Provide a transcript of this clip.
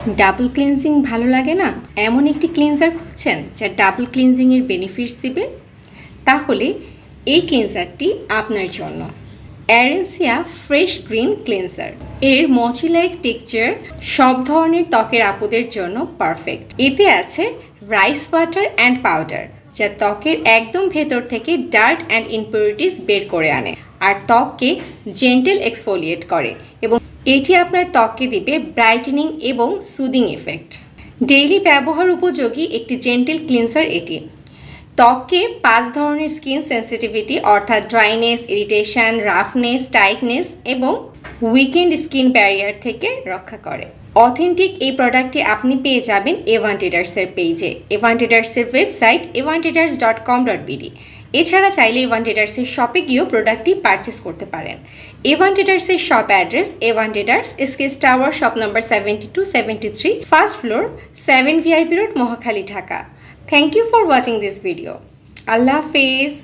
Double cleansing ভালো লাগে না? এমন একটি ক্লিনজার খুঁজছেন যা ডাবল ক্লিনজিংয়ের বেনিফিটস দিবে? তাহলে এই ক্লিনজারটি আপনার জন্য। অ্যারেন্সিয়া ফ্রেশ গ্রিন ক্লিনজার। এর মচি লাইক টেক্সচার সব ধরনের ত্বকের আপদের জন্য পারফেক্ট। এতে আছে রাইস ওয়াটার অ্যান্ড পাউডার, যা ত্বকের একদম ভেতর থেকে ডার্ট অ্যান্ড ইমপিউরিটিস বের করে আনে আর ত্বককে জেন্টেল এক্সফোলিয়েট করে, এবং এটি আপনার ত্বককে দিবে ব্রাইটেনিং এবং সুদিং ইফেক্ট। ডেইলি ব্যবহার উপযোগী একটি জেন্টেল ক্লিনজার এটি। ত্বককে 5 ধরনের স্কিন সেন্সিটিভিটি অর্থাৎ ড্রাইনেস, ইরিটেশন, রাফনেস, টাইটনেস এবং উইকেন্ড স্কিন ব্যারিয়ার থেকে রক্ষা করে। অথেন্টিক এই প্রোডাক্টটি আপনি পেয়ে যাবেন এভান্টিডার্সের পেজে। এভান্টিডার্সের ওয়েবসাইট evantidars.com.bd। এছাড়া চাইলে এভান্টিডার্সের শপে গিয়েও প্রোডাক্টটি পারচেস করতে পারেন। এভান্টিডার্সের শপ অ্যাড্রেস এভান্টিডার্স SKS tower, shop number 72-73, first floor, 7 VIP road, Mohakhali, Dhaka. Thank you for watching this video. Allah Hafiz.